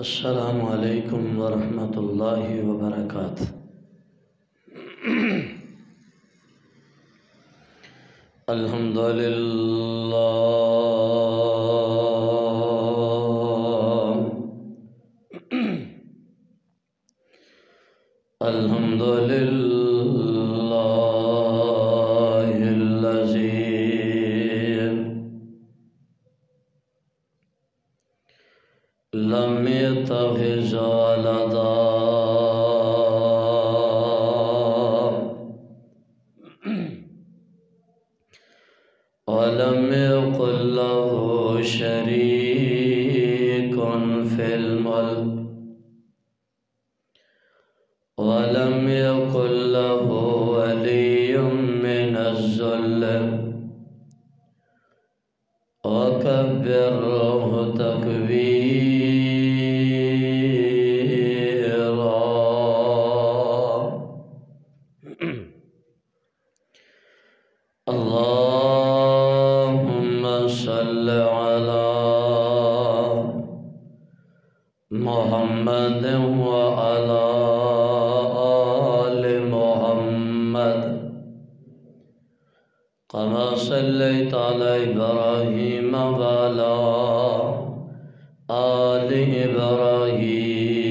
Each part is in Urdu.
السلام علیکم ورحمۃ اللہ وبرکاتہ۔ الحمد للہ الحمد للہ الذی لم يتخذ ولدا ولم يكن له شريك في الملك ولم يكن له ولي من الذل وكبره تكبيرا۔ اللهم صل على محمد وعلى آل محمد كما صليت على إبراهيم وعلى آل إبراهيم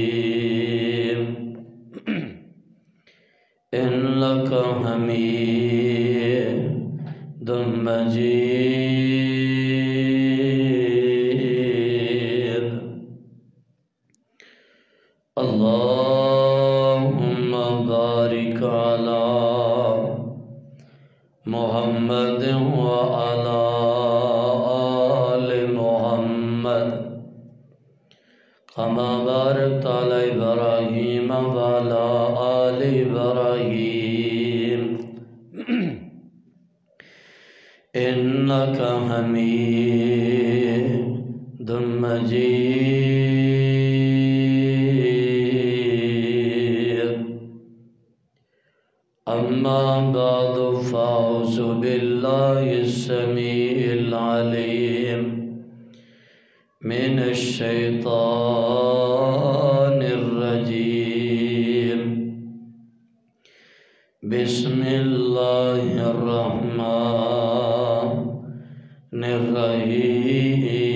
إنك حميد مجيد۔ اللهم بارك على محمد وعلى آل محمد كما باركت على إبراهيم وعلى آل إبراهيم إنك حميد مجيد۔ أما بعد فأعوذ بالله السميع العليم من الشيطان الرجيم۔ بسم الله الرحمن الرحيم۔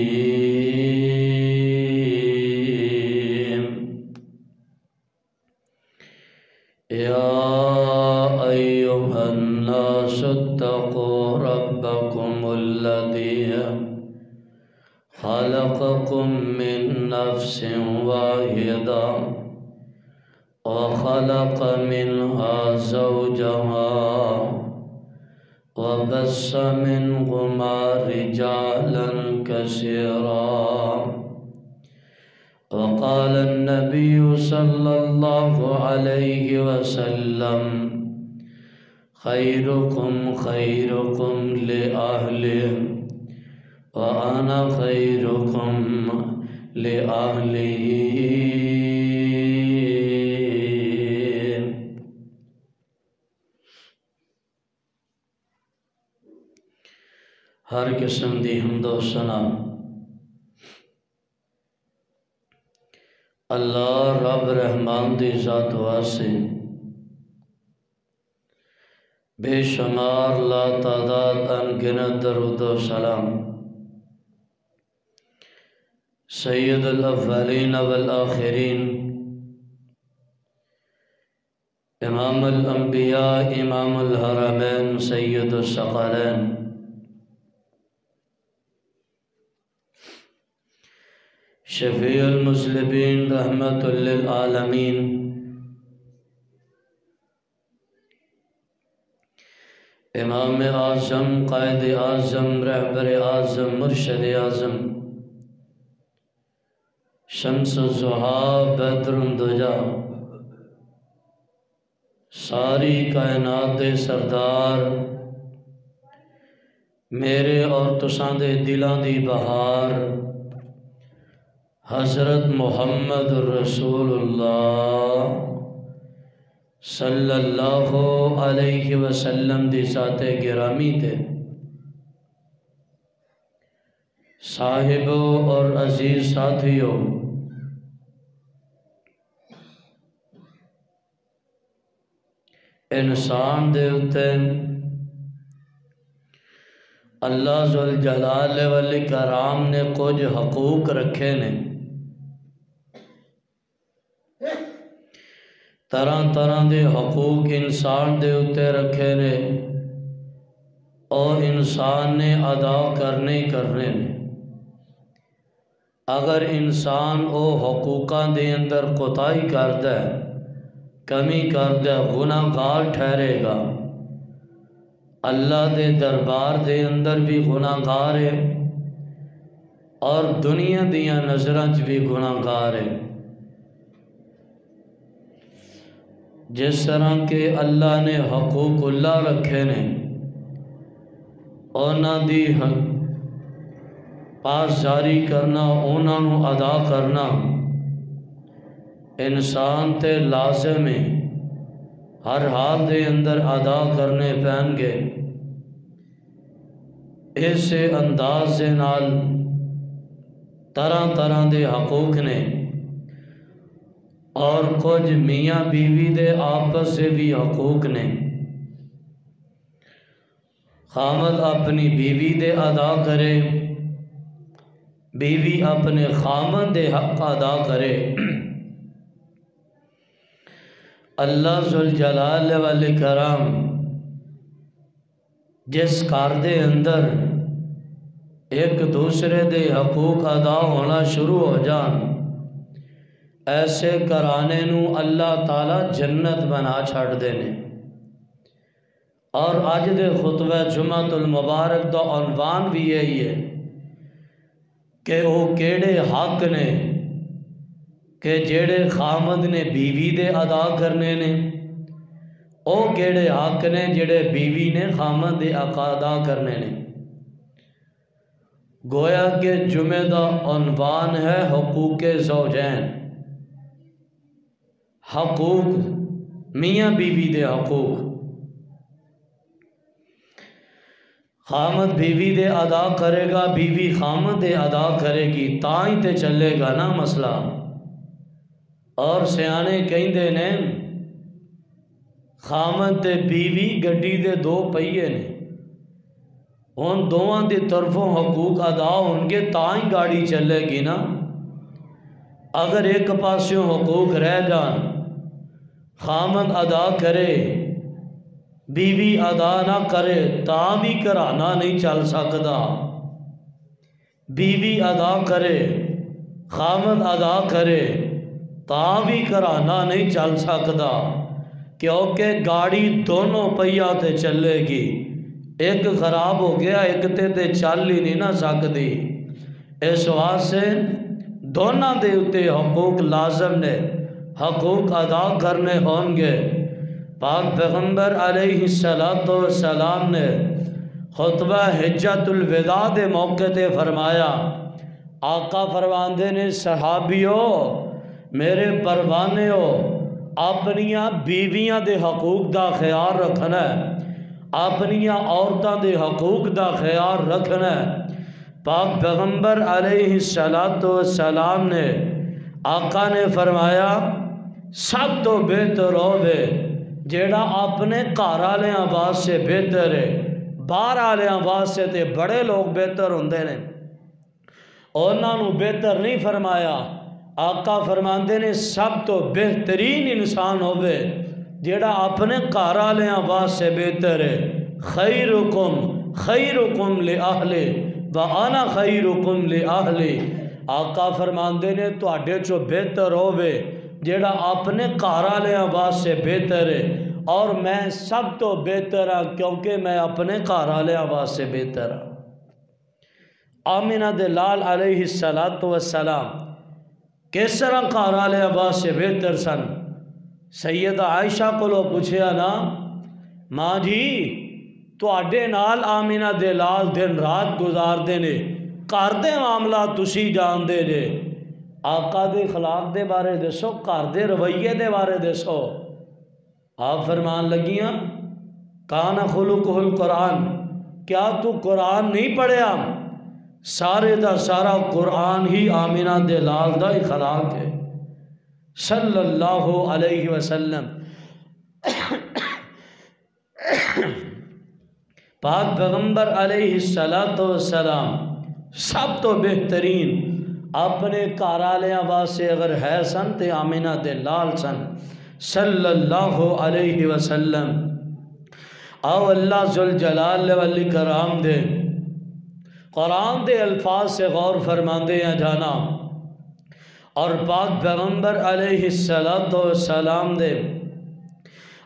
يا أيها الناس اتقوا ربكم الذي خلقكم من نفس واحدة وخلق منها زوجها وبث منهما رجالا كثيرا، وقال النبي صلى الله عليه وسلم خيركم خيركم لأهله وأنا خيركم لأهله۔ ہر قسم دی حمد و ثنا اللہ رب رحمان دی ذات واسطے بے شمار لا تعداد انگنت درود و سلام سید الاولین والآخرین امام الانبیاء امام الحرمین سید الثقلین شفیع المذنبین رحمت للعالمین امام اعظم قائد اعظم رہبر اعظم مرشد اعظم شمس الضحیٰ بدر الدجا ساری کائنات دے سردار میرے اور تساں دے دلاں دی بہار حضرت محمد رسول اللہ صلی اللہ علیہ وسلم دی ذات گرامی تے صاحبوں اور عزیز ساتھیوں، انسان دے اتے اللہ ذوالجلال والاکرام نے کچھ حقوق رکھے نے، طرح طرح دے حقوق انسان دے اتے رکھے نے اور انسان نے ادا کرنے نے۔ اگر انسان او حقوقاں دے اندر کوتاہی کردا ہے، کمی کردا ہے، گناہ گار ٹھہرے گا، اللہ دے دربار دے اندر بھی گناہ گار ہے اور دنیا دیاں نظراں چ بھی گناہ گار ہے۔ جس طرح کہ اللہ نے حقوق اللہ رکھے نے، اونا دی پاس جاری کرنا، اونا نو ادا کرنا انسان تے لازم ہے، ہر حال دے اندر ادا کرنے پین گے۔ اس انداز سے نال طرح طرح دے حقوق نے اور کچھ میاں بیوی دے آپس سے بھی حقوق نے۔ خامد اپنی بیوی دے ادا کرے، بیوی اپنے خامد دے حق ادا کرے۔ اللہ ذوالجلال والاکرام جس گھر دے اندر ایک دوسرے دے حقوق ادا ہونا شروع ہو جان، ایسے گھرانے نو اللہ تعالی جنت بنا چھڑ دینے۔ اور اج دے خطبہ جمعۃ المبارک دا عنوان بھی یہی ہے کہ وہ کیڑے حق نے کہ جیڑے خامد نے بیوی دے ادا کرنے نے، او کیڑے حق نے جیڑے بیوی نے خامد دے ادا کرنے نے۔ گویا کہ جمعہ دا عنوان ہے حقوق زوجین، حقوق میاں بیوی دے حقوق۔ خامد بیوی دے ادا کرے گا، بیوی خامد دے ادا کرے گی، تاں ہی تے چلے گا نا مسئلہ۔ اور سیانے کہندے نے خامد تے بیوی گڈی دے دو پہیے نے، ان دوواں دی طرفوں حقوق ادا ہون گے تاں ہی گاڑی چلے گی نا۔ اگر ایک پاسیوں حقوق رہ جان، خامد ادا کرے بیوی ادا نہ کرے تاں بھی گھرانہ نہیں چل سکدا۔ بیوی ادا کرے خامد ادا کرے تاں بھی گھرانہ نہیں چل سکدا، کیونکہ گاڑی دونوں پہیہ تے چلے گی۔ ایک خراب ہو گیا ایک تے چل ہی نہیں نہ سکتی۔ اس واسطے دونوں دے اتے حقوق لازم نے، حقوق ادا کرنے ہوں گے۔ پاک پیغمبر علیہ السلام نے خطبہ حجۃ الوداع دے موقع تے فرمایا، آقا فرماندے نے صحابیو میرے پروانے ہو، اپنیاں بیویاں دے حقوق دا خیال رکھنا ہے، اپنیاں عورتاں دے حقوق دا خیال رکھنا ہے۔ پاک پیغمبر علیہ السلام نے آقا نے فرمایا سب تو بہتر ہووے جیڑا اپنے گھر والیاں واسطے بہتر ہے، باہر والیاں واسطے تے بڑے لوگ بہتر ہوندے نے، انہاں نو بہتر نہیں فرمایا۔ آقا فرماندے نے سب تو بہترین انسان ہووے جیڑا اپنے گھر والیاں واسطے بہتر ہے۔ خیرکم لأہلہ وانا خیرکم لأہلی۔ آقا فرماندے نے تواڈے چو بہتر ہووے جیڑا اپنے گھر والیاں واسطے بہتر ہے، اور میں سب تو بہتر ہاں کیونکہ میں اپنے گھر والیاں واسطے بہتر ہاں۔ آمنہ دے لال علیہ السلام کس طرح گھر والیاں واسطے بہتر سن؟ سیدہ عائشہ کو لو پوچھیا نا، ماں جی تواڈے نال آمنہ دے لال دن رات گزار دینے، گھر دے معاملہ تسی جان دے جے، آقا دے اخلاق دے بارے دسو، گھر دے رویے دے بارے دسو۔ آپ فرمان لگیاں کان خلقہ القرآن، کیا تو قرآن نہیں پڑھیا؟ سارے دا سارا قرآن ہی آمنہ دے لال دا اخلاق ہے صلی اللہ علیہ وسلم۔ پاک پیغمبر علیہ السلام سب تو بہترین اپنے کارالیاں واسے اگر ہے سن تے آمینہ دے لال سن صلی اللہ علیہ وسلم۔ او اللہ ذوالجلال والاکرام دے قرآن دے الفاظ سے غور فرماندے ہیں جانا، اور پاک پیغمبر علیہ السلام دے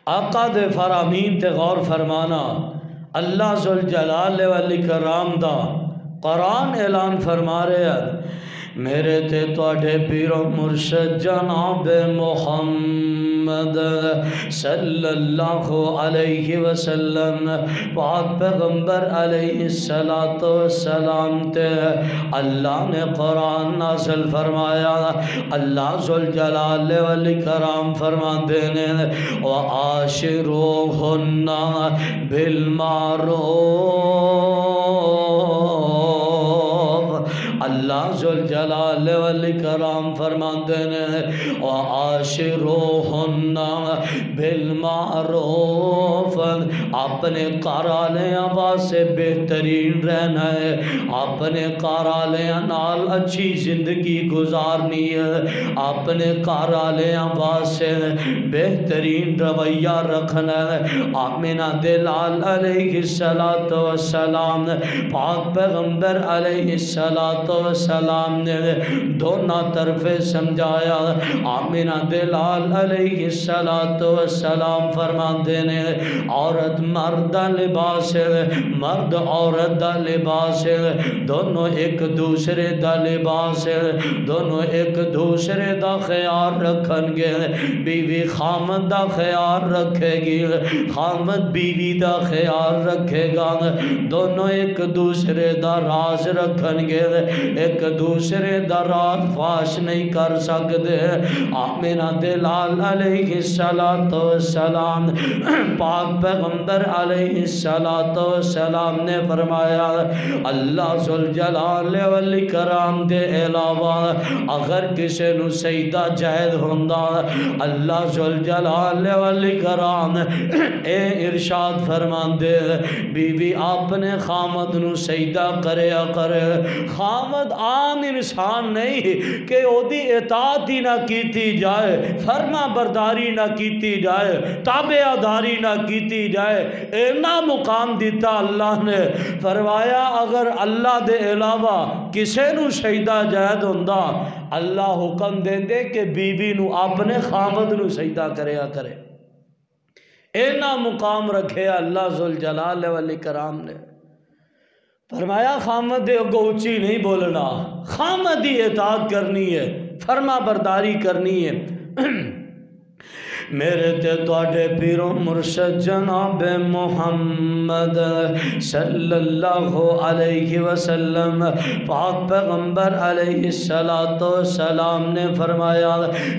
آقا دے فرامین تے غور فرمانا۔ اللہ ذوالجلال والاکرام دا قرآن اعلان فرما رہے ہیں، میرے تے تواڈے پیر و مرشد جناب محمد صلی اللہ علیہ وسلم پاک پیغمبر علیہ السلام تے اللہ نے قرآن نازل فرمایا۔ اللہ ذوالجلال والاکرام فرماندے نے وَعَاشِرُوهُنَّ بِالْمَعْرُوفِ، اللہ ذوالجلال والاکرام فرماندے نے وَعَاشِرُوهُنَّ بِالْمَعْرُوفِ، اپنے کارالیاں واسے بہترین رہنا ہے، اپنے کارالیاں نال اچھی زندگی گزارنی ہے، اپنے کارالیاں واسے بہترین رویہ رکھنا ہے۔ آمینہ دلال علیہ السلام پاک پیغمبر علیہ السلام نے دونوں طرفیں سمجھایا۔ آمینہ دلال علیہ السلام فرماندے نے عورت مرد دا لباس ہے، مرد عورت دا لباس ہے، دونوں ایک دوسرے دا لباس ہے، دونوں ایک دوسرے دا خیال رکھن گے۔ بیوی خامد دا خیال رکھے گی، خامد بیوی دا خیال رکھے گا، دونوں ایک دوسرے دا راز رکھن گے، ایک دوسرے دا راز فاش نہیں کر سکتے۔ آمینہ دلال علیہ السلام پاک پیغمبر علیہ السلام نے فرمایا اللہ ذوالجلال والاکرام دے علاوہ اگر کسی نو سجدہ جائز ہوندا اللہ ذوالجلال والاکرام اے ارشاد فرماندے بیوی اپنے خامد نو سجدہ کریا کرے۔ خامد عام انسان نہیں کہ او دی اطاعت ہی نہ کیتی جائے، فرما برداری نہ کیتی جائے، تابعداری نہ کیتی جائے۔ اینا مقام دیتا اللہ نے، فرمایا اگر اللہ دے علاوہ کسے نو سجدہ جائز ہوندا اللہ حکم دے دے کہ بیوی نو اپنے خامد نو سجدہ کریا کرے۔ اینا مقام رکھے اللہ ذوالجلال والاکرام نے، فرمایا خامد دے اگو اچھی نہیں بولنا، خامد دی اطاعت کرنی ہے، فرما برداری کرنی ہے۔ میرے تے تواڈے پیر و مرشد جناب محمد صلی اللہ علیہ وسلم پاک پیغمبر علیہ السلام نے فرمایا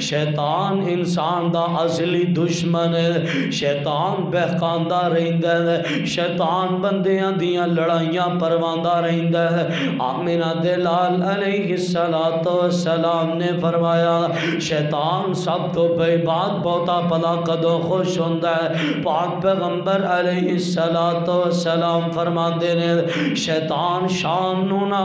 شیطان انسان دا اصلی دشمن ہے، شیطان بہکاندا رہندا ہے، شیطان بندیاں دیاں لڑائیاں پرواندا رہندا ہے۔ آمینہ دلال علیہ السلام نے فرمایا شیطان سب تو بے بات بہتا پلا قدوں خوش ہوندہ ہے۔ پاک پیغمبر علیہ السلام فرماندے نے شیطان شام نونا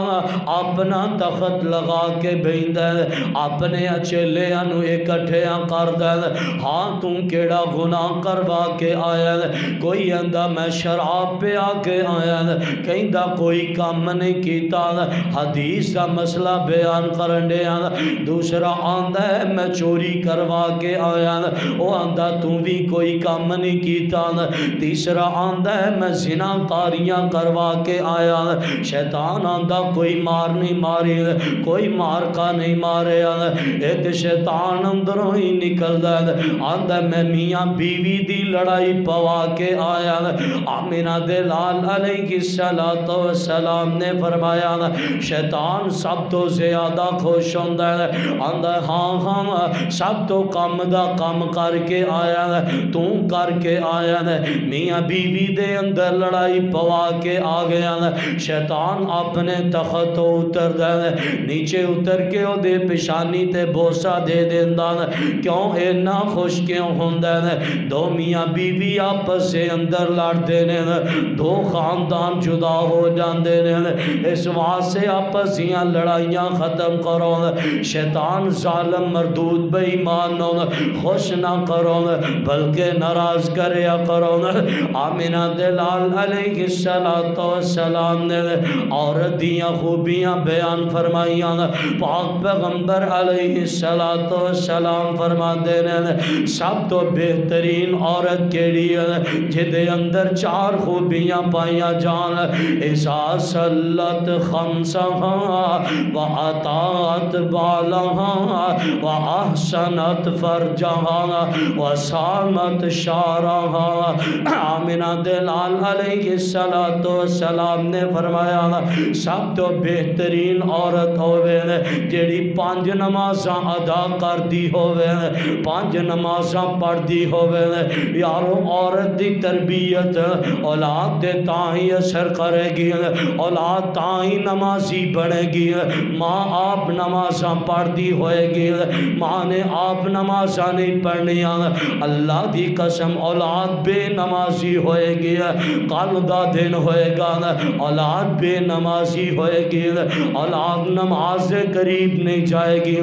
اپنا تخت لگا کے بیندہ ہے، اپنے اچھلیاں نو اکٹھیاں کردہ ہے۔ ہاں تم کیڑا گناہ کروا کے آیا ہے، کوئی اندہ میں شراب پہ آ کے آیا ہے، کہیں دا کوئی کام نہیں کیتا ہے، حدیث کا مسئلہ بیان کرنے آیا، دوسرا آندہ ہے میں چوری کروا کے آیا ہے، وہ آندہ تم بھی کوئی کام نہیں کیتا، تیسرا آندہ ہے میں زنا کاریاں کروا کے آیا۔ شیطان آندہ کوئی مار نہیں ماری، کوئی مار کا نہیں مارے، ایک شیطان اندروں ہی نکل دے آندہ میں میاں بیوی دی لڑائی پوا کے آیا۔ آمینہ دلال علیہ السلام نے فرمایا شیطان سب تو زیادہ خوش ہوندہ ہے، آندہ ہاں ہاں سب تو کم دا کم کر کر کے آیا ہے، تو کر کے آیا ہے، میاں بیوی دے اندر لڑائی پوا کے آ گیا ہے، شیطان اپنے تخت تو اتر دے، نیچے اتر کے او دے پشانی تے بوسا دے دیندا ہے، کیوں اینا خوش کیوں ہوندے نے؟ دو میاں بیوی آپس سے اندر لڑتے نے، دو خاندان جدا ہو جاندے نے، اس واسطے آپس دیاں لڑائیاں ختم کرو، شیطان ظالم مردود بے ایمان نو خوش نہ کرو بلکہ ناراض کریا کرو۔ آمینہ دلال علیہ السلام نے عورت دیاں خوبیاں بیان فرمائیاں، پاک پیغمبر علیہ السلام فرماندے نے سب تو بہترین عورت کیڑی ہے جدے اندر چار خوبیاں پائیاں جان، اذا صلت خمسها وأطاعت بالها وأحسنت فرجها وصامت شعرها۔ آمینہ دلال علیہ السلام نے فرمایا سب تو بہترین عورت ہوئے جیڑی 5 نمازاں ادا کر دی ہوئے، 5 نمازاں پڑھ دی ہوئے۔ یارو عورت دی تربیت اولاد دے تاہی اثر کرے گی، اولاد تاہی نمازی بنے گی۔ ماں آپ نمازاں پڑھ دی ہوئے گی، ماں نے آپ نمازاں نہیں پڑھنیاں، اللہ دی قسم اولاد بے نمازی ہوئے گی، کل دا دن ہوئے گا اولاد بے نمازی ہوئے گی، اولاد نماز سے قریب نہیں جائے گی۔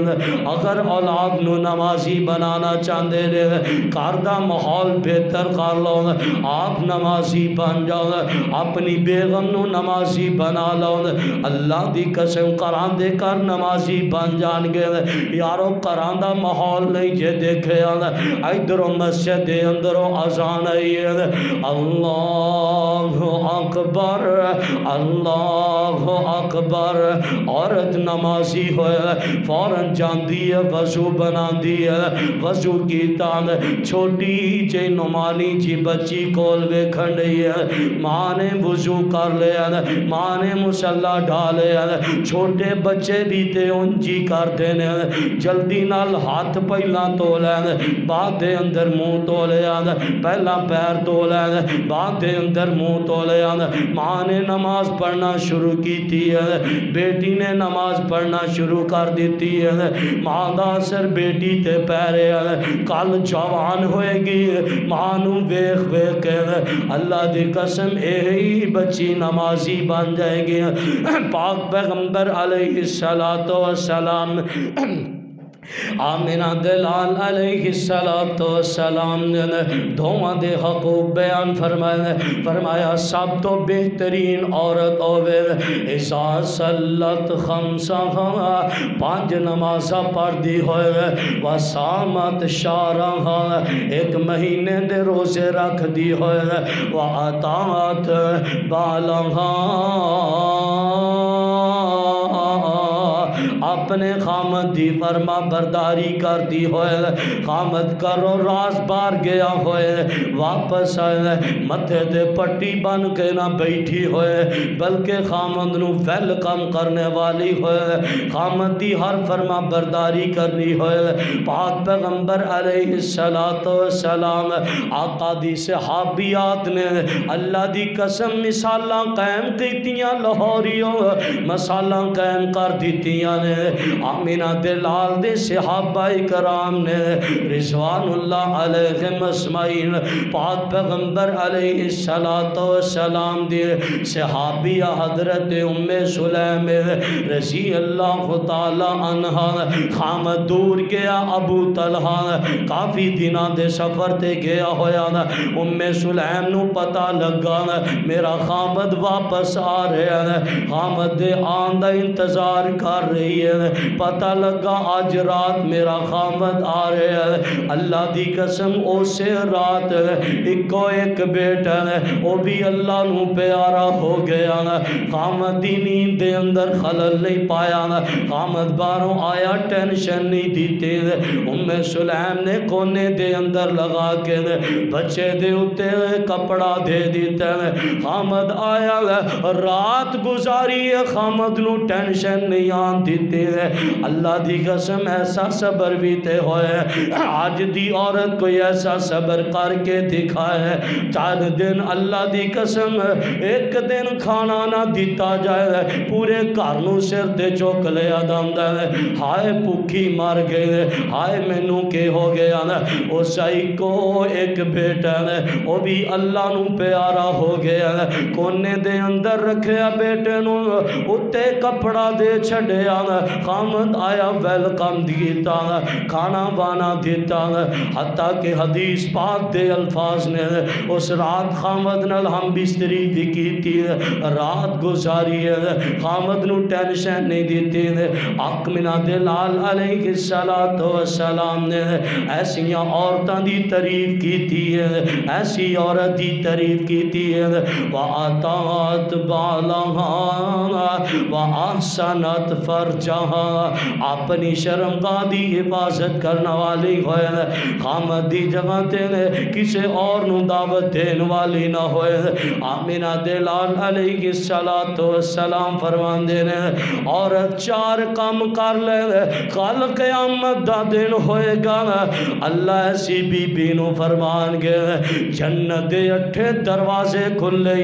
اگر اولاد نو نمازی بنانا چاہتے رہے کاردہ ماحول بہتر کر لو، آپ نمازی بن جاؤ، اپنی بیگم نو نمازی بنا لو، اللہ دی قسم قرآن دے کر نمازی بن جان گے۔ یارو قرآن دا ماحول نہیں جے دیکھے ادھروں مسجد دے اندروں اذان آئی ہے اللہ اکبر اللہ اکبر، عورت نمازی ہوئے فوراں جاندی ہے وضو بنا دی ہے، وضو کیتا چھوٹی جے نمانی جی بچی کول ویکھن رہی ہے، ماں نے وضو کر لیا، ماں نے مصلی ڈالے، چھوٹے بچے بھی تے انجی کر دینے، جلدی نال ہاتھ پہلا تو لے، بعد دے اندر منہ تو لے، پہلا پیر تو لے، بعد دے اندر منہ تو لے۔ ماں نے نماز پڑھنا شروع کی تھی، بیٹی نے نماز پڑھنا شروع کر دیتی ہے، ماں دا اثر بیٹی تے پیرے، کل جوان ہوئے گی، ماں نو ویکھ ویکھ کے اللہ دی قسم یہی بچی نمازی بن جائے گی۔ پاک پیغمبر علیہ السلام آمینہ دلال علیہ السلام نے دھواں دے حقوق بیان فرمایا سب تو بہترین عورت ہوئے اذا صلت خمسها 5 نمازہ پڑھ دی ہوئے وصامت شهرها 1 مہینے دے روزے رکھ دی ہوئے وأطاعت بالها اپنے خامد دی فرما برداری کر دی ہوئے، خامد کرو راز بار گیا ہوئے واپس آئے، متھے دے پٹی بن کے نہ بیٹھی ہوئے بلکہ خامد نو ویلکم کرنے والی ہوئے، خامد دی ہر فرما برداری کرنی ہوئے۔ پاک پیغمبر علیہ السلام آقا دی صحابیات نے اللہ دی قسم مثالاں قائم کیتیاں، لاہوریوں مثالاں قائم کر دیتیاں نے۔ آمینہ دلال دے صحابہ کرام نے رضوان اللہ علیہم اجمعین پاک پیغمبر علیہ السلام دے صحابیہ حضرت ام سلیم رضی اللہ تعالی عنہ خامد دور گیا، ابو طلحہ کافی دنوں دے سفر تے گیا ہویا، ام سلیم نو پتہ لگا میرا خامد واپس آ رہا ہے، خامد دے آن دا انتظار کر رہی ہے، پتہ لگا آج رات میرا خامد آ رہا ہے۔ اللہ دی قسم اسے رات ایکو ایک بیٹا ہے وہ بھی اللہ نو پیارا ہو گیا، خامد دی نیند دے اندر خلل نہیں پایا، خامد باروں آیا ٹینشن نہیں دیتے، ام سلیم نے کونے دے اندر لگا کے بچے دے اتے کپڑا دے دیتا ہے، خامد آیا رات گزاری ہے، خامد نو ٹینشن نہیں آن دیتے کیتی ہے اللہ دی قسم ایسا صبر بھی تے ہوئے آج دی عورت کوئی ایسا صبر کر کے دکھائے 4 دن اللہ دی قسم ایک دن کھانا نہ دیتا جائے پورے کارنوں سر دے چوک لے آدھاندہ ہے ہائے بھوکی مار گئے ہائے مینوں کے ہو گیا او سائی کو ایک بیٹا ہے وہ بھی اللہ نو پیارا ہو گیا کونے دے اندر رکھیا بیٹے نو اتے کپڑا دے چھڑیا خامد آیا ویلکم دیتا کھانا بانا دیتا حتیٰ کہ حدیث پاک دے الفاظ نے اس رات خامد نال ہم بستری دی کی رات گزاری ہے خامد نو ٹینشن نہیں دیتی آق منہ دلال علیہ السلام نے ایسیاں عورتاں دی تعریف کی ہے ایسی عورت دی تعریف کی ہے وَآتَاتْ بَالَهَا وَأَحْسَنَتْ فَرْجَهَا اپنی شرمگاہ دی حفاظت کرنا والی ہوئے خامد دی جگہ تے کسے اور نو دعوت دین والی نہ ہوئے آمینہ دلال علیہ السلام فرمان دینے عورت 4 کام کر لے کل قیامت دا دن ہوئے گا اللہ ایسی بی بی نو فرمان گئے جنت دے 8 دروازے کھلے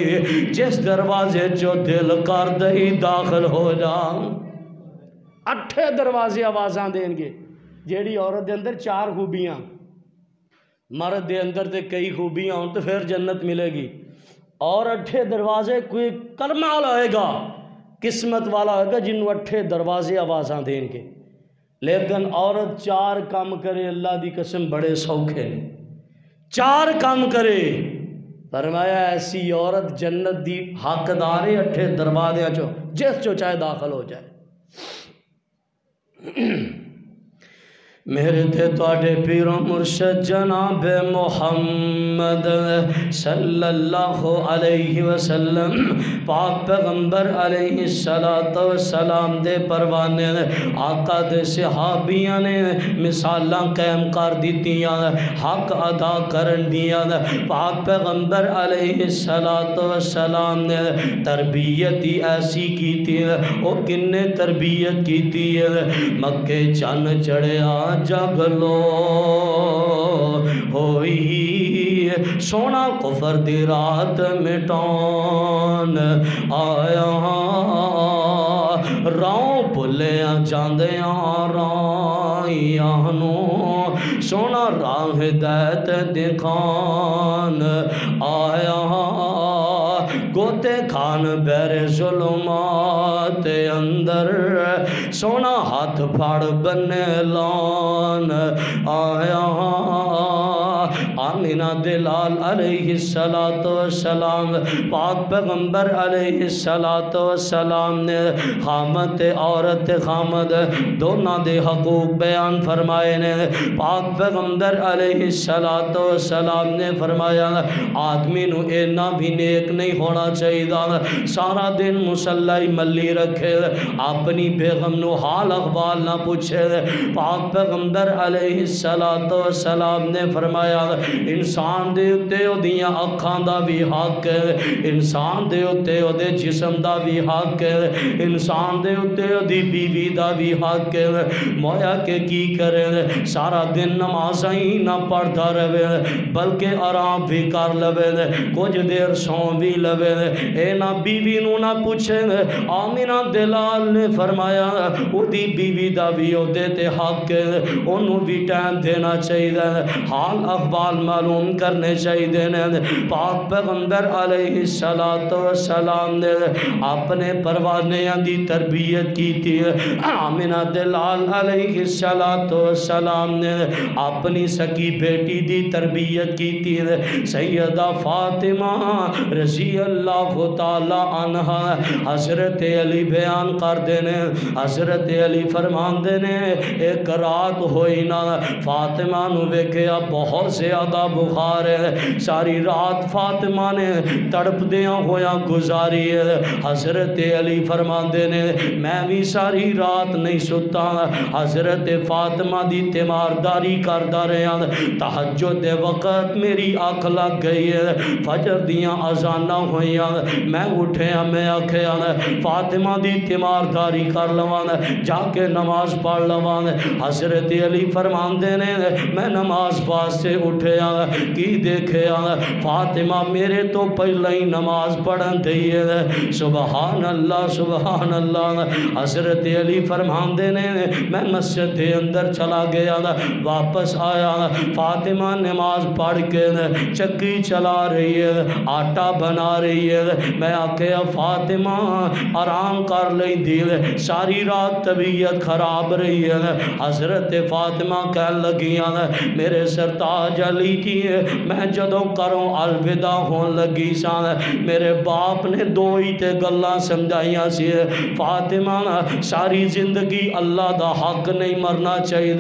جس دروازے جو دل کر دہی داخل ہو جا 8 دروازے آوازاں دیں گے جیڑی عورت دے اندر 4 خوبیاں مرد دے اندر تے کئی خوبیاں ہوں تو پھر جنت ملے گی اور 8 دروازے کوئی کلمہ والا ہوئے گا قسمت والا ہوئے گا جنہوں 8 دروازے آوازاں دیں گے لیکن عورت 4 کام کرے اللہ دی قسم بڑے سوکھے 4 کام کرے فرمایا ایسی عورت جنت دی حقدار 8 دروازے جو جس جو چاہے داخل ہو جائے میرے تے توڑے پیر و مرشد جناب محمد صلی اللہ علیہ وسلم پاک پیغمبر علیہ السلام دے پروانے آقا دے صحابیاں نے مثالاں قائم کر دیتیاں حق ادا کرن دیاں پاک پیغمبر علیہ السلام نے تربیت ہی ایسی کی تھی وہ کنے تربیت کی تھی مکے چن چڑھے جگلو ہوئی سونا کفر دی رات مٹان آیا راؤں پلیاں جاندیاں رائیاں نو سونا راہ ہدایت دکھان آیا گوتے کھان بیر ظلمات اندر سونا ہاتھ پھاڑ بنے لان آیا آمینہ دلال علیہ السلام پاک پیغمبر علیہ السلام نے خامد عورت خامد دونوں دے حقوق بیان فرمائے نے پاک پیغمبر علیہ السلام نے فرمایا آدمی نو اینا بھی نیک نہیں ہونا چاہیے سارا دن مسلح ملی رکھے اپنی بیگم نو حال احوال نہ پوچھے پاک پیغمبر علیہ السلام نے فرمایا انسان دے اتے او دیاں اکھاں دا بھی حق ہے انسان دے اتے او دے جسم دا بھی حق ہے انسان دے اتے او دی بیوی دا بھی حق ہے مویا کے کی کرے سارا دن نماز ہی نہ پڑھتا رہے بلکہ آرام بھی کر لوے کچھ دیر سو بھی لوے اے نہ بیوی نو نہ پوچھے آمینہ دلال نے فرمایا او دی بیوی دا بھی او دیتے حق ہے انہوں بھی ٹائم دینا چاہیے حال احوال معلوم کرنے چاہیے پاک پیغمبر علیہ السلام نے اپنے پروانیاں دی تربیت کی تھی آمینہ دلال علیہ السلام نے اپنی سکی بیٹی دی تربیت کی تھی سیدہ فاطمہ رضی اللہ تعالی عنہ حضرت علی بیان کر دینے حضرت علی فرمان دینے ایک رات ہوئی نا فاطمہ نو ویکھیا بہت زیادہ بخار ہے، ساری رات فاطمہ نے تڑپ دیاں ہویاں گزاری ہے۔ حضرت علی فرماندے نے میں بھی ساری رات نہیں ستا، حضرت فاطمہ دی تیمارداری کردہ رہا، تہجد دے وقت میری آنکھ لگ گئی ہے، فجر دیاں اذاناں ہویاں، میں اٹھیا میں آکھیا فاطمہ دی تیمارداری کر لواں، جا کے نماز پڑھ لواں۔ حضرت علی فرماندے نے میں نماز واسطے اٹھیا، کی دیکھیا فاطمہ میرے تو پہلے ہی نماز پڑھن دی ہے۔ سبحان اللہ سبحان اللہ۔ حضرت علی فرماندے نے میں مسجد دے اندر چلا گیا، واپس آیا، فاطمہ نماز پڑھ کے چکی چلا رہی ہے، آٹا بنا رہی ہے۔ میں آکھیا فاطمہ آرام کر لیں دی، ساری رات طبیعت خراب رہی ہے۔ حضرت فاطمہ کہنے لگیاں میرے سرتاج علی کی میں جدوں کروں الوداع ہون لگی سان، میرے باپ نے دو ہی تے گلاں سمجھائیاں سی، فاطمہ ساری زندگی اللہ دا حق نہیں مرنا چاہیے،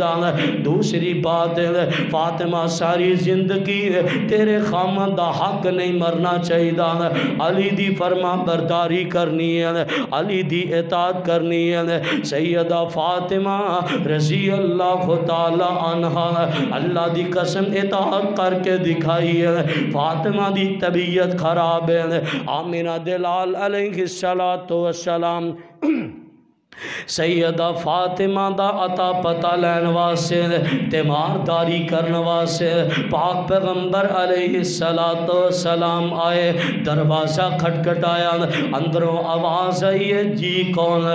دوسری بات ہے فاطمہ ساری زندگی تیرے خامن دا حق نہیں مرنا چاہیے، علی دی فرما برداری کرنی ہے، علی دی اطاعت کرنی ہے۔ سیدہ فاطمہ رضی اللہ تعالی عنہا اللہ دی قسم اطاعت کر کے دکھائی ہے۔ فاطمہ دی طبیعت خراب ہے، آمینہ دلال علیہ السلام سیدہ فاطمہ دا عطا پتہ لین واسے تیمارداری کرن واسے پاک پیغمبر علیہ السلام آئے، دروازہ کھٹکھٹایا، اندروں آواز آئی ہے جی کون؟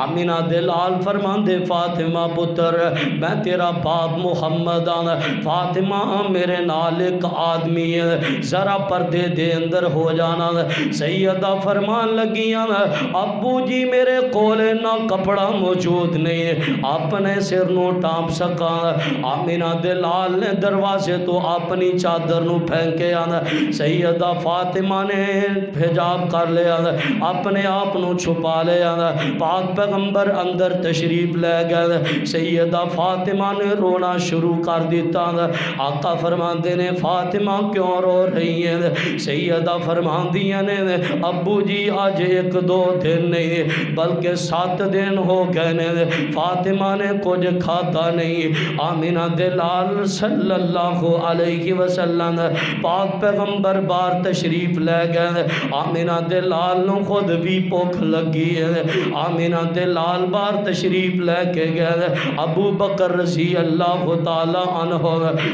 آمینہ دلال فرماندے فاطمہ پتر میں تیرا باپ محمد آن، فاطمہ میرے نال ایک آدمی ہے، ذرا پردے دے اندر ہو جانا۔ سیدہ فرمان لگیاں ابو جی میرے کولے نہ کپڑا موجود نہیں، اپنے سر نو ٹانپ سکا۔ آمینہ دلال نے دروازے تو اپنی چادر نو پھینکے آنا، سیدہ فاطمہ نے حجاب کر لیا، اپنے آپ نو چھپا لیا، پاک پیغمبر اندر تشریف لے گئے، سیدہ فاطمہ نے رونا شروع کر دیتا۔ آقا فرماندے نے فاطمہ کیوں رو رہی ہے؟ سیدہ فرماندیاں نے ابو جی آج ایک دو دن نہیں بلکہ 7 دن ہو گئے نے، فاطمہ نے کچھ کھاتا نہیں۔ آمینہ دلال صلی اللہ علیہ وسلم پاک پیغمبر بار تشریف لے گئے، آمینہ دلال نو خود بھی بھوک لگی ہے، آمینہ دلال بار تشریف لے کے گئے، ابو بکر رضی اللہ تعالی عنہ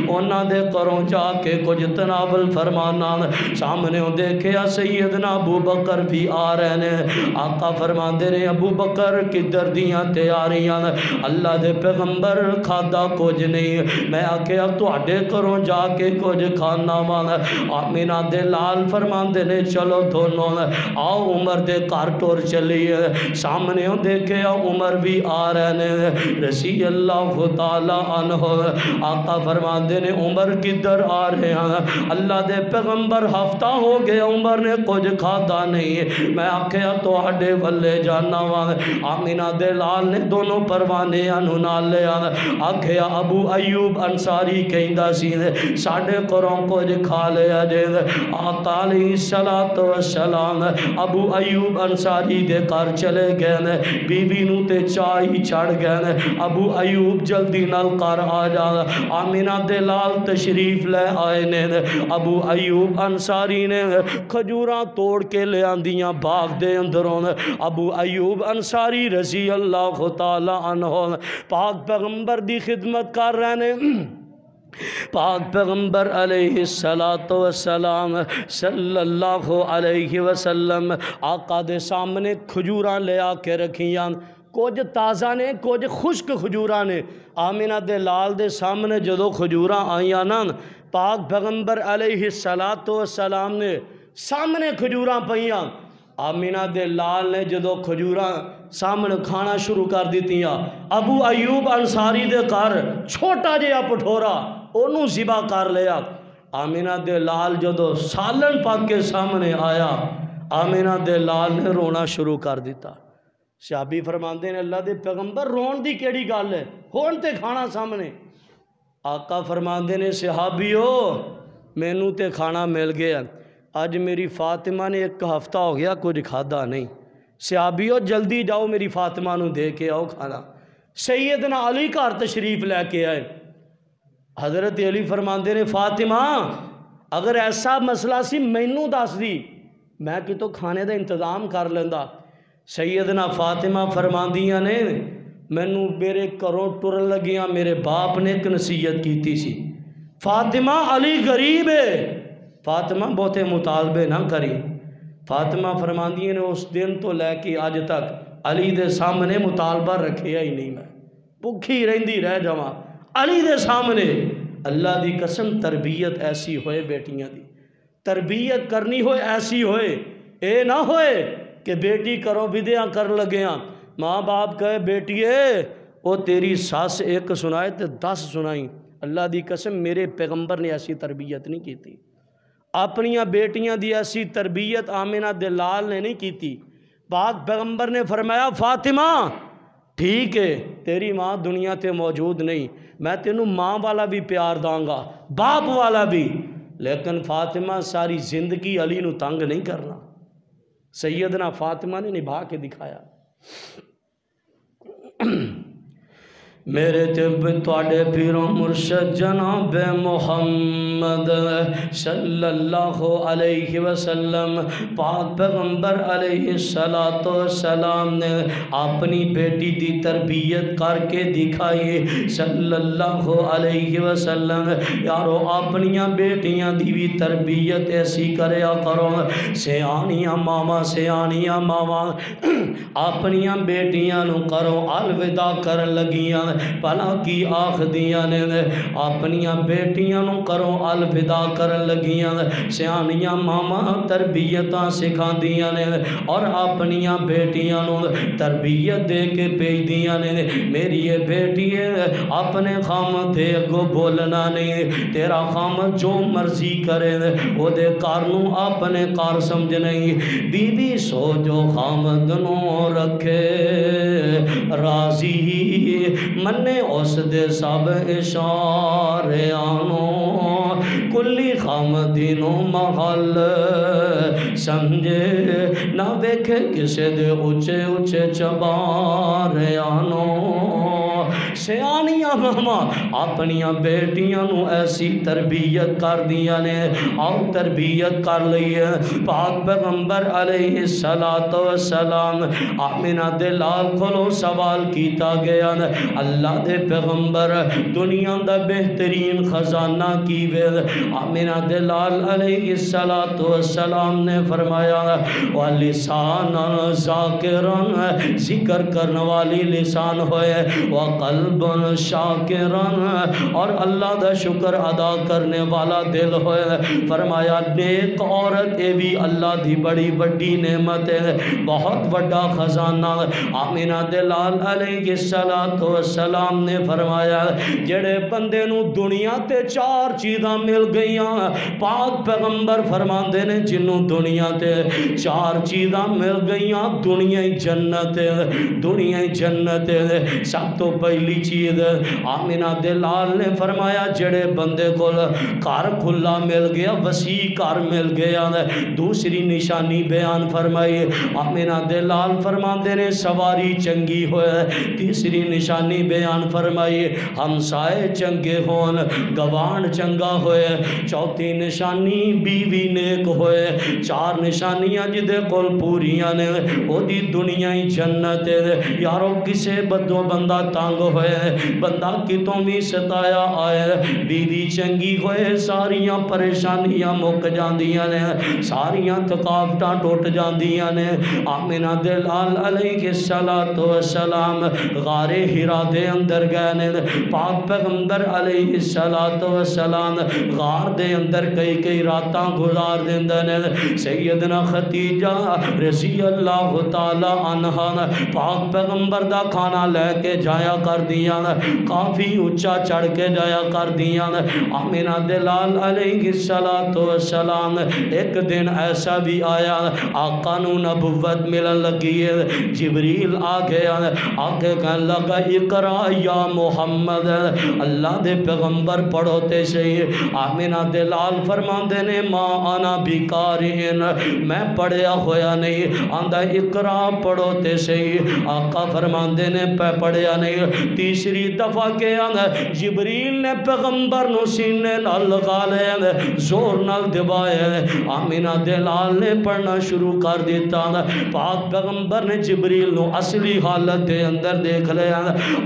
انہاں دے کروں جا کے کچھ تناول فرمانا، سامنے دیکھیا سیدنا ابو بکر بھی آ رہے ہیں۔ آقا فرماندے نے ابو بکر کدھر دیاں تیاریاں؟ اللہ دے پیغمبر کھادا کچھ نہیں، میں آکھیا تواڈے کروں جا کے کچھ کھانا وانا۔ آمینہ دلال فرماندے نے چلو دونوں آؤ عمر دے گھر ٹور چلیے، سامنے دیکھیا عمر بھی آ رہے ہیں رضی اللہ تعالی عنہ۔ آقا فرماندے نے عمر کدھر آ رہے ہیں؟ اللہ دے پیغمبر ہفتہ ہو گیا عمر نے کچھ کھادا نہیں، میں آکھیا تواڈے ولے جانا وان۔ آمینہ دلال نے دونوں پروانے انہوں نال لیا، آکھیا ابو ایوب انصاری کہندا سی ساڈے کروں کچھ کھا لیا جے۔ آقا علیہ السلام ابو ایوب انصاری دے کر چلے گئے، بی بی نو تے چاہی چڑھ گئے، ابو ایوب جلدی نال کر آ جا۔ آمینہ دلال تشریف لے آئے نے، ابو ایوب انصاری نے کھجوراں توڑ کے لے آندیاں باغ دے اندروں، ابو ایوب انصاری رضی اللہ تعالی عنہ پاک پیغمبر دی خدمت کر رہے ہیں۔ پاک پیغمبر علیہ السلام صلی اللہ علیہ وسلم آقا دے سامنے کھجوراں لے آ کے رکھیاں، کچھ تازہ نے کچھ خشک کھجوراں نے۔ آمینہ دلال دے سامنے جدو کھجوراں آئیاں نا، پاک پیغمبر علیہ السلام نے سامنے کھجوراں پئیاں، آمینہ دلال نے جدو کھجوراں سامنے کھانا شروع کر دیتیاں، ابو ایوب انصاری دے کر چھوٹا جہا پٹھورا انہوں ذبح کر لیا۔ آمینہ دلال جدو سالن پاک کے سامنے آیا، آمینہ دلال نے رونا شروع کر دیتا۔ صحابی فرماندے نے اللہ دے پیغمبر رون دی کیڑی گل ہے، ہون تے کھانا سامنے۔ آقا فرماندے نے صحابیو مینوں تے کھانا مل گیا، اج میری فاطمہ نے ایک ہفتہ ہو گیا کچھ کھادا نہیں، صحابیو جلدی جاؤ میری فاطمہ نو دے کے آؤ کھانا۔ سیدنا علی گھر تشریف لے کے آئے، حضرت علی فرماندے نے فاطمہ اگر ایسا مسئلہ سی مینوں دس دی میں کتوں کھانے دا انتظام کر لیندا۔ سیدنا فاطمہ فرماندیاں نے مینوں میرے گھروں ٹرن لگیاں میرے باپ نے ایک نصیحت کیتی سی، فاطمہ علی غریب ہے، فاطمہ بہتے مطالبے نہ کری۔ فاطمہ فرماندیاں نے اس دن تو لے کے آج تک علی دے سامنے مطالبہ رکھیا ہی نہیں، میں بھوکھی رہندی رہ جاواں علی دے سامنے۔ اللہ دی قسم تربیت ایسی ہوئے بیٹیاں دی، تربیت کرنی ہوئے ایسی ہوئے، اے نہ ہوئے کہ بیٹی کرو بدیاں کر لگیاں، ماں باپ کہے بیٹیے او تیری ساس ایک سنائے تے 10 سنائیں۔ اللہ دی قسم میرے پیغمبر نے ایسی تربیت نہیں کیتی، اپنیاں بیٹیاں دی ایسی تربیت آمنہ دلال نے نہیں کیتی۔ پاک پیغمبر نے فرمایا فاطمہ ٹھیک ہے تیری ماں دنیا تے موجود نہیں، میں تینوں ماں والا بھی پیار داں گا باپ والا بھی، لیکن فاطمہ ساری زندگی علی نو تنگ نہیں کرنا۔ سیدنا فاطمہ نے نبھا کے دکھایا۔ میرے طب تواڈے پیروں مرشد جناب محمد صلی اللہ علیہ وسلم پاک پیغمبر علیہ السلام نے اپنی بیٹی دی تربیت کر کے دکھائی صلی اللہ علیہ وسلم۔ یارو اپنیاں بیٹیاں دی بھی تربیت ایسی کریا کرو، سیانیاں ماما اپنیاں بیٹیاں نو کرو الوداع کرن لگیاں بھلا کی آخ دیاں نے، اپنیاں بیٹیاں نو کرو الوداع کرن لگیاں، سیانیاں ماما تربیتاں سکھا دیاں نے اور اپنیاں بیٹیاں نو تربیت دے کے بھیج دیاں نے۔ میری یہ بیٹی ہے اپنے خامد دے اگو بولنا نہیں، تیرا خامد جو مرضی کرے وہ دے کارنوں اپنے کار سمجھ نہیں، بی بی سو جو خامد نو رکھے راضی منے اس دے سب اشارے آنو، کلی خامدینو محل سمجھے نہ ویکھے کسے دے اچھے اچھے چبارے آنو۔ سیانیاں ماما اپنیاں بیٹیاں نو ایسی تربیت کر دیا نے، اور تربیت کر لئیے پاک پیغمبر علیہ السلام آمنہ دلال کھلو سوال کیتا گیا، اللہ دے پیغمبر دنیا دا بہترین خزانہ کی وید، آمنہ دلال علیہ السلام نے فرمایا وَلِسَانًا ذَاکِرًا ذکر کرنے والی لسان ہوئے، وَقَلْبًا شَاکِرًا اور اللہ دا شکر ادا کرنے والا دل ہوئے۔ فرمایا نیک عورت اے بھی اللہ دی بڑی بڑی نعمت ہے، بہت بڑا خزانہ۔ آمنہ دلال علیہ السلام نے فرمایا جڑے بندے نو دنیا تے 4 چیزاں مل گئیاں، پاک پیغمبر فرماندے نے جنوں دنیا تے 4 چیزاں مل گئیاں دنیا ہی جنت ہے، دنیا ہی جنت ہے۔ سب تو پہلی چیز آمنہ دلال نے فرمایا جڑے بندے کو گھر کھلا مل گیا، وسیع گھر مل گیا، دوسری نشانی بیان فرمائی آمنہ دلال فرماندے نے سواری چنگی ہوئے، تیسری نشانی بیان فرمائی ہمسائے چنگے ہون، گوان چنگا ہوئے، چوتھی نشانی بیوی نیک ہوئے، 4 نشانیاں جدے کول پوریاں نے وہ دی دنیا ہی جنت ہے۔ یارو کسے بدو بندہ تانگ ہوئے، بندہ کتوں بھی ستایا آئے، بیوی چنگی ہوئے ساریاں پریشانیاں مک جاندیاں نے، ساریاں تھکاوٹاں ٹوٹ جاندیاں نے۔ آمنہ دلال علیہ السلام غار ہرا دے اندر گئے نے، پاک پیغمبر علیہ السلام غار دے اندر کئی راتاں گزار دیندے نے۔ سیدنا خدیجہ رضی اللہ تعالی عنہ پاک پیغمبر دا کھانا لے کے جایا کر دیاں کافی اچھا چڑھ کے جایا کر دیاں آمینہ دلال علیہ السلام ایک دن ایسا بھی آیا آقا نو نبوت ملن لگی ہے جبریل آ گیا آگے کہنے لگا اقرا یا محمد اللہ دے پیغمبر پڑھو تے صحیح آمینہ دلال فرماندے نے ماں آنا بیکارین میں پڑھیا ہویا نہیں آندہ اقرا پڑھو تے صحیح آقا فرماندے نے پڑھیا نہیں تیسری دفعہ کے آندہ جبریل نے پیغمبر نو سینے نال لگا لے زور نال دبائے آمینہ دلال نے پڑھنا شروع کر دیتا پاک پیغمبر نے جبریل نو اصلی حالت دے اندر دیکھ لے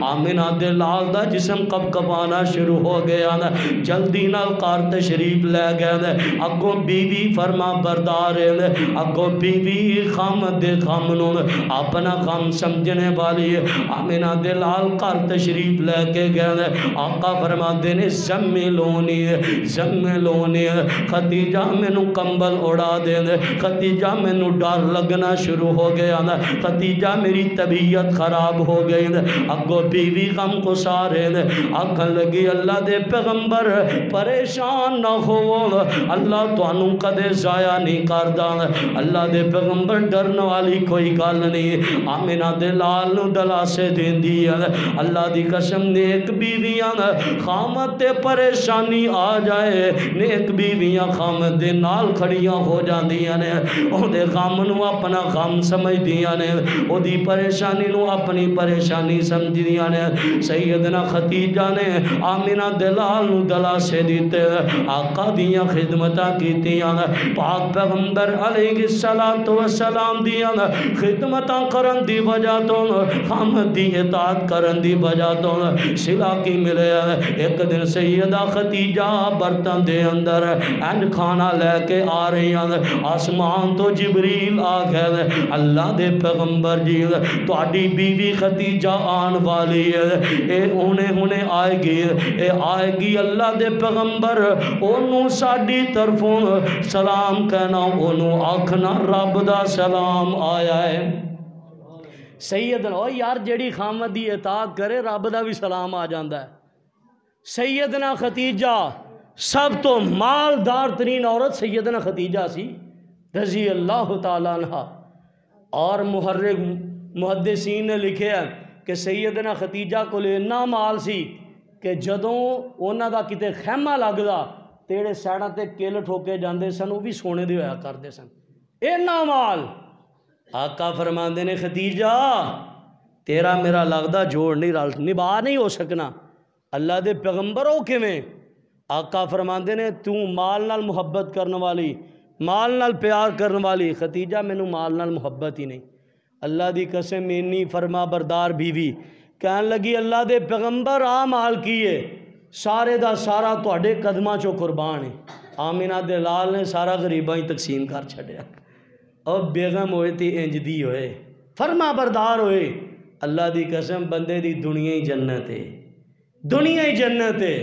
آمینہ دلال دا جسم کب کبانا شروع ہو گیا جلدی نال کار تشریف لے گئے اگوں بیوی فرما بردار ہے اگوں بیوی خامد دے خامنوں اپنا خام سمجھنے والی ہے آمینہ دلال کار تشریف لے کے گئے آقا فرما دینے زملونی خدیجہ میں نو کمبل اڑا دے خدیجہ میں نو ڈر لگنا شروع ہو گیا خدیجہ میری طبیعت خراب ہو گئی اگو بیوی غم کو سارے آکھن لگی اللہ دے پیغمبر پریشان نہ ہو اللہ تو انہوں کدے ضائع نہیں کردہ اللہ دے پیغمبر ڈرن والی کوئی گال نہیں آمینہ دلال نو دلا سے دین دیا اللہ دی قسم نیک بیویاں خامت تے پریشانی آ جائے نیک بیویاں خامت دے نال کھڑیاں ہو جان دیا نے او دے غم نو اپنا غم سمجھ دیا نے او دی پریشانی نو اپنی پریشانی سمجھ دیا نے سیدنا خدیجہ نے آمینہ دلال نو دلا سے دیتے آقا دیا خدمتہ کیتیاں پاک پیغمبر علیہ السلام دیا خدمتہ کرن دی وجہ تو خامد دی اطاعت کرن دی وجہ تو صلح کی ملے ایک دن سیدہ خدیجہ برتن دے اندر این کھانا لے کے آ رہی ہیں آسمان تو جبریل آ گئے اللہ دے پیغمبر جی تو آڈی بیوی خدیجہ آن والی ہے اے انہیں آئے گی اللہ دے پیغمبر انہوں ساڑی طرفوں سلام کہنا انہوں آکھنا رب دا سلام آیا ہے سیدنا او یار جیڑی خامد دی اطاعت کرے رب دا بھی سلام آ جاندہ ہے سیدنا خدیجہ سب تو مالدار ترین عورت سیدنا خدیجہ سی رضی اللہ تعالیٰ عنہ اور محدثین نے لکھے ہیں کہ سیدنا خدیجہ کو اتنا مال سی کہ جدوں انہاں دا کتے خیمہ لگدا تیڑے سیڑاں تے کل ٹھوکے جاندے سن وہ بھی سونے دے ہویا کردے سن اتنا مال آقا فرماندے نے خدیجہ تیرا میرا لگدا جوڑ نہیں رل نبھا نہیں ہو سکنا اللہ دے پیغمبر ہو کیویں آقا فرماندے نے تو مال نال محبت کرنے والی مال نال پیار کرنے والی خدیجہ مینوں مال نال محبت ہی نہیں اللہ دی قسم مینی فرما بردار بیوی کہن لگی اللہ دے پیغمبر آ مال کیے سارے دا سارا تواڈے قدماں چو قربان ہے آمینہ دلال نے سارا غریباں ہی تقسیم کر چھڑیا اور بیغم ہوئے تھی انج دی ہوئے فرما بردار ہوئے اللہ دی قسم بندے دی دنیا ہی جنت ہے دنیا ہی جنت ہے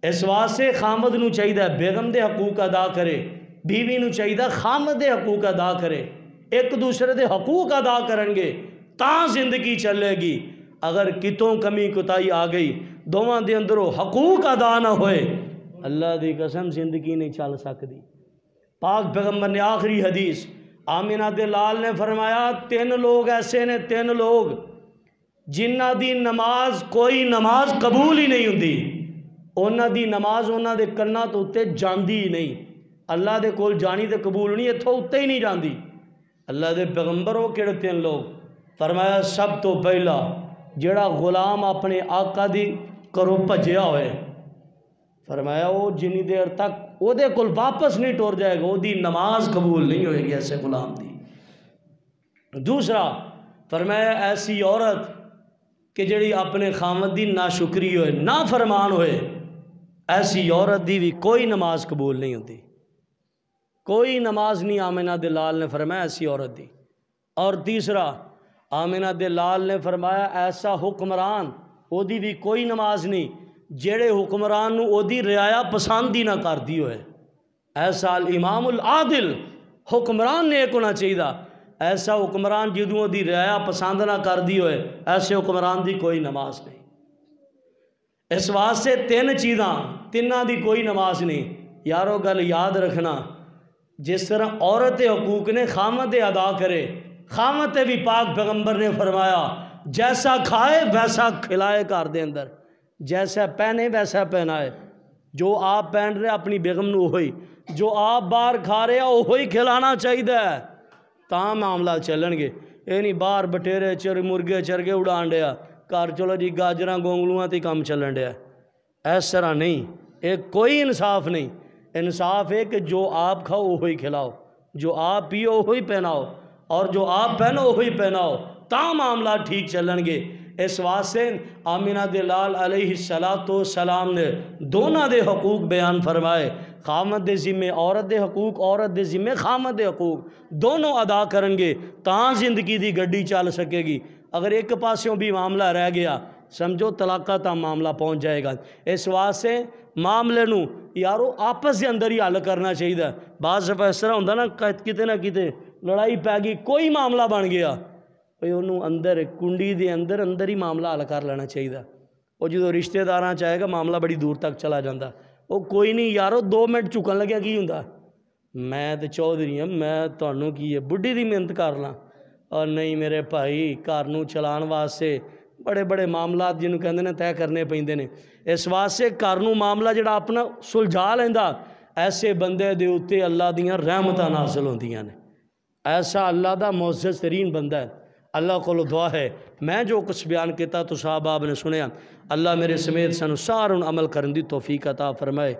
اس واسطے خامد نو چاہیدہ بیغم دے حقوق ادا کرے بیوی نو چاہیدہ خامد دے حقوق ادا کرے ایک دوسرے دے حقوق ادا کرنگے تاں زندگی چلے گی اگر کتوں کمی کتائی آ گئی دوواں دے اندروں حقوق ادا نہ ہوئے اللہ دی قسم زندگی نہیں چل سکتی پاک پیغمبر نے آخری حدیث آمینہ دلال نے فرمایا 3 لوگ ایسے نے 3 لوگ جنہ دی نماز کوئی نماز قبول ہی نہیں ہوندی انہ دی نماز انہ دے کرنا تو اتے جاندی ہی نہیں اللہ دے کول جانی تے قبول نہیں اتھو اتے ہی نہیں جاندی اللہ دے پیغمبر ہو کیڑے 3 لوگ فرمایا سب تو پہلا جڑا غلام اپنے آقا دی کرو بھجیا ہوئے فرمایا وہ جنی دیر تک وہ دے کول واپس نہیں ٹور جائے گا وہ دی نماز قبول نہیں ہوئے گی ایسے غلام دی دوسرا فرمایا ایسی عورت کہ جڑی اپنے خامد دی ناشکری ہوئے نافرمان ہوئے ایسی عورت دی بھی کوئی نماز قبول نہیں ہوتی کوئی نماز نہیں آمینہ دلال نے فرمایا ایسی عورت دی اور تیسرا آمینہ دلال نے فرمایا ایسا حکمران او دی بھی کوئی نماز نہیں جیڑے حکمران نو او دی رعایا پسندی نہ کر دی ہوئے ایسا الامام العادل حکمران نے ایک ہونا چاہیے ایسا حکمران جدوں دی رعایا پسند نہ کر دی ہوئے ایسے حکمران دی کوئی نماز نہیں۔ اس واسطے تین چیزاں تیناں دی کوئی نماز نہیں۔ یارو گل یاد رکھنا، جس طرح عورت حقوق نے خامد ادا کرے، خامد بھی پاک پیغمبر نے فرمایا جیسا کھائے ویسا کھلائے گھر دے اندر، جیسا پہنے ویسا پہنائے۔ جو آپ پہن رہے اپنی بیگم نو ہوئی، جو آپ باہر کھا رہے وہی کھلانا چاہیے، تاں معاملہ چلن گے۔ یہ نہیں باہر بٹیرے مرغے چرگے اڑان ڈیا، گھر چلو جی گاجراں گونگلواں تے کام چلن ڈیا۔ اس طرح نہیں، ایک کوئی انصاف نہیں۔ انصاف ہے کہ جو آپ کھاؤ وہی کھلاؤ، جو آپ پیو وہی پہناؤ، اور جو آپ پہنو وہی پہناؤ، تاں معاملہ ٹھیک چلن گے۔ اس واسطے آمینہ دے لال علیہ السلام نے دونوں دے حقوق بیان فرمائے، خامد دے ذمے عورت دے حقوق، عورت دے ذمے خامد دے حقوق، دونوں ادا کرن گے تاں زندگی دی گڈی چل سکے گی۔ اگر ایک پاسوں بھی معاملہ رہ گیا سمجھو طلاقہ تا معاملہ پہنچ جائے گا۔ اس واسطے معاملے نو یارو آپس دے اندر ہی حل کرنا چاہیے۔ بعض دفعہ اس طرح ہوندا نا کتے نہ کتے لڑائی پی گئی، کوئی معاملہ بن گیا، انہوں اندر کنڈی دے اندر ہی معاملہ حل کر لینا چاہیے۔ وہ جدو رشتہ داراں چاہے گا معاملہ بڑی دور تک چلا جاندہ، وہ کوئی نہیں یارو 2 منٹ چکن لگیا کی ہوندا، میں تے چودھری ہوں میں تانوں کی ہے بڈھی دی محنت کر لاں، اور نہیں میرے بھائی گھر نوں چلان واسطے بڑے بڑے معاملات جنہوں کہندے نے طے کرنے پیندے نے۔ اس واسطے گھر نوں معاملہ جڑا اپنا سلجھا لیندا، ایسے بندے دے اوتے اللہ دیاں رحمتاں نازل ہوندیاں نے۔ ایسا اللہ دا معزز ترین بندہ ہے۔ اللہ کو دعا ہے میں جو کچھ بیان کیتا تو صحابہ نے سنیا، اللہ میرے سمیت سانو ساروں عمل کرن دی توفیق عطا فرمائے۔